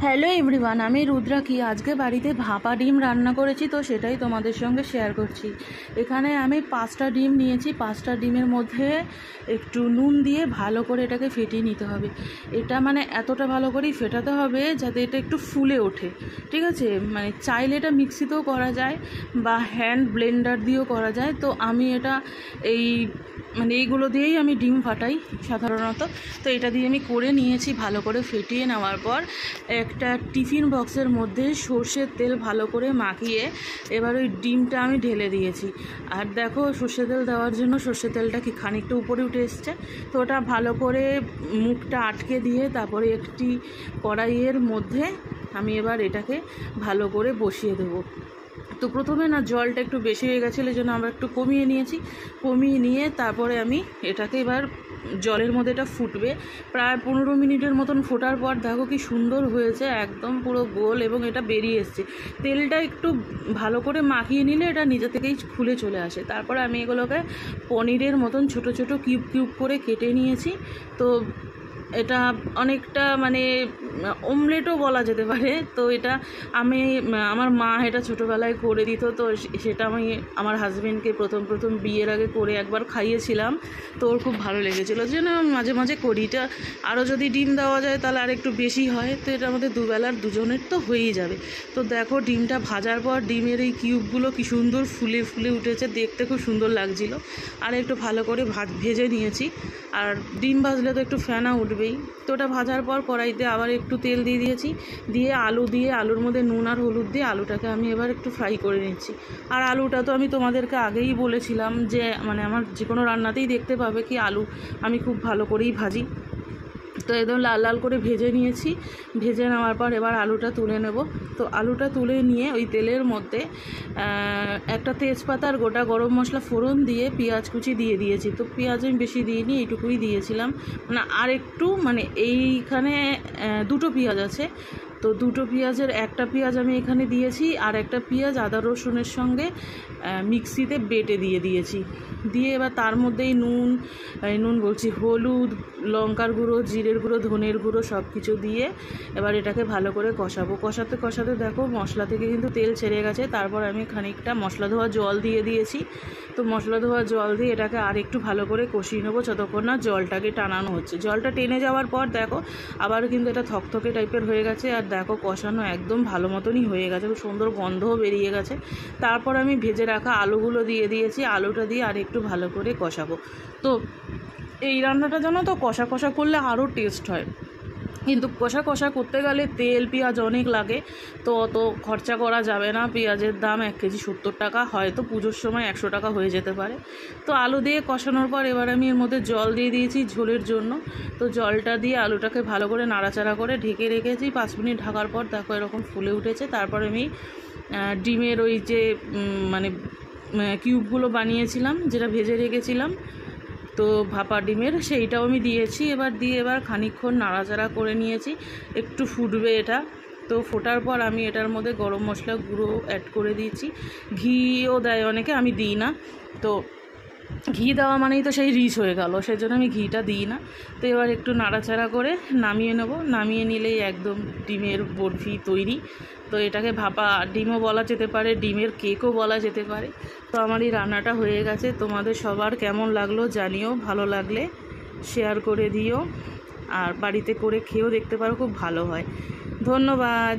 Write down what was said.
Hello everyone, আমি রুদ্রা কি আজকে বাড়িতে ভাপা ডিম রান্না করেছি, তো সেটাই তোমাদের সঙ্গে শেয়ার করছি। এখানে আমি 5টা ডিম নিয়েছি। 5টা ডিমের মধ্যে একটু নুন দিয়ে ভালো করে এটাকে ফেটিয়ে নিতে হবে। এটা মানে এতটা ভালো করেই ফেটাতে হবে যাতে এটা একটু ফুলে ওঠে, ঠিক আছে। মানে চাইলে এটা মিক্সিতেও করা যায় বা হ্যান্ড ব্লেন্ডার দিয়েও করা যায়। তো আমি এটা এইগুলো দিয়েই আমি ডিম ফাটাই সাধারণত। তো এটা দিয়ে আমি করে নিয়েছি। ভালো করে ফেটিয়ে নেওয়ার পর একটা টিফিন বক্সের মধ্যে সর্ষের তেল ভালো করে মাখিয়ে এবার ওই ডিমটা আমি ঢেলে দিয়েছি। আর দেখো, সর্ষের তেল দেওয়ার জন্য সর্ষের তেলটা কি খানিকটা উপরে উঠে এসছে। তো ওটা ভালো করে মুখটা আটকে দিয়ে তারপরে একটি কড়াইয়ের মধ্যে আমি এবার এটাকে ভালো করে বসিয়ে দেবো। তো প্রথমে না জলটা একটু বেশি হয়ে গেছিলো, এই জন্য আমরা একটু কমিয়ে নিয়েছি। কমিয়ে নিয়ে তারপরে আমি এটাকে এবার জলের মধ্যে এটা ফুটবে প্রায় 15 মিনিটের মতন। ফোটার পর দেখো কি সুন্দর হয়েছে, একদম পুরো গোল, এবং এটা বেরিয়ে এসছে। তেলটা একটু ভালো করে মাখিয়ে নিলে এটা নিজে থেকেই খুলে চলে আসে। তারপরে আমি এগুলোকে পনিরের মতন ছোট ছোট কিউব কিউব করে কেটে নিয়েছি। তো এটা অনেকটা অমলেটও বলা যেতে পারে। তো এটা আমার মা এটা ছোটোবেলায় করে দিত। তো সেটা আমি আমার হাজব্যান্ডকে প্রথম বিয়ের আগে করে একবার খাইয়েছিলাম। তো ওর খুব ভালো লেগেছিলো, যে জন্য মাঝে মাঝে করি। এটা আরও যদি ডিম দেওয়া যায় তাহলে আর একটু বেশি হয়। তো এটা আমাদের দুবেলার দুজনের তো হয়েই যাবে। তো দেখো, ডিমটা ভাজার পর ডিমের এই কিউবগুলো কি সুন্দর ফুলে ফুলে উঠেছে, দেখতে খুব সুন্দর লাগছিলো। আর একটু ভালো করে ভেজে নিয়েছি। আর ডিম ভাজলে তো একটু ফেনা উঠবেই। তো ওটা ভাজার পর কড়াইতে আবার একটু তেল দিয়ে দিয়েছি, দিয়ে আলুর মধ্যে নুন আর হলুদ দিয়ে আলুটাকে আমি এবার একটু ফ্রাই করে নিচ্ছি। আর আলুটা তো আমি তোমাদেরকে আগেই বলেছিলাম যে আমার যে কোনো রান্নাতেই দেখতে পাবে কি আলু আমি খুব ভালো করেই ভাজি। তো একদম লাল লাল করে ভেজে নিয়েছি। ভেজে নেওয়ার পর এবার আলুটা তুলে নেব। তো আলুটা তুলে নিয়ে ওই তেলের মধ্যে একটা তেজপাতা আর গোটা গরম মশলা ফোড়ন দিয়ে পেঁয়াজ কুচি দিয়ে দিয়েছি। তো পেঁয়াজ আমি বেশি দিইনি, এইটুকুই দিয়েছিলাম। আর একটু এইখানে 2টো পেঁয়াজ আছে। তো 2টো পেঁয়াজের একটা পেঁয়াজ আমি এখানে দিয়েছি, আর একটা পেঁয়াজ আদা রসুনের সঙ্গে মিক্সিতে বেটে দিয়েছি। দিয়ে এবার তার মধ্যেই হলুদ, লঙ্কার গুঁড়ো, জিরের গুঁড়ো, ধনের গুঁড়ো সব কিছু দিয়ে এবার এটাকে ভালো করে কষাবো। কষাতে কষাতে দেখো মশলা থেকে কিন্তু তেল ছেড়ে গেছে। তারপর আমি খানিকটা মশলা ধোয়া জল দিয়ে দিয়েছি। তো মশলা ধোয়া জল দিয়ে এটাকে আর একটু ভালো করে কষিয়ে নেবো যতক্ষণ না জলটাকে টানানো হচ্ছে। জলটা টেনে যাওয়ার পর দেখো আবার কিন্তু এটা থকথকে টাইপের হয়ে গেছে। আর দেখো কষানো একদম ভালো মতনই হয়ে গেছে, খুব সুন্দর গন্ধও বেরিয়ে গেছে। তারপর আমি ভেজে রাখা আলুগুলো দিয়ে দিয়েছি। আলুটা দিয়ে আর একটু ভালো করে কষাবো। তো এই রান্নাটা জানো তো কষা কষা করলে আরও টেস্ট হয়, কিন্তু কষা কষা করতে গেলে তেল পেঁয়াজ অনেক লাগে। তো অত খরচা করা যাবে না। পেঁয়াজের দাম 1 কেজি 70 টাকা, হয়তো পুজোর সময় 100 টাকা হয়ে যেতে পারে। তো আলু দিয়ে কষানোর পর এবার আমি এর মধ্যে জল দিয়ে দিয়েছি ঝোলের জন্য। তো জলটা দিয়ে আলুটাকে ভালো করে নাড়াচাড়া করে ঢেকে রেখেছি। 5 মিনিট ঢাকার পর দেখো এরকম ফুলে উঠেছে। তারপর আমি ডিমের ওই যে কিউবগুলো বানিয়েছিলাম, যেটা ভেজে রেখেছিলাম, তো ভাপা ডিমের, সেইটাও আমি দিয়েছি। এবার খানিকক্ষণ নাড়াচাড়া করে নিয়েছি। একটু ফুটবে এটা। তো ফোটার পর আমি এটার মধ্যে গরম মশলা গুঁড়ো অ্যাড করে দিয়েছি। ঘিও দেয় অনেকে, আমি দিই না। তো ঘি দেওয়া মানেই তো সেই রিচ হয়ে গেল, সেই জন্য আমি ঘিটা দিই না। তো এবার একটু নাড়াচাড়া করে নামিয়ে নেব। নামিয়ে নিলেই একদম ডিমের বরফি তৈরি। তো এটাকে ভাপা ডিমও বলা যেতে পারে, ডিমের কেকও বলা যেতে পারে। তো আমার এই রান্নাটা হয়ে গেছে। তোমাদের সবার কেমন লাগলো জানিও, ভালো লাগলে শেয়ার করে দিও। আর বাড়িতে করে খেয়েও দেখতে পারো, খুব ভালো হয়। ধন্যবাদ।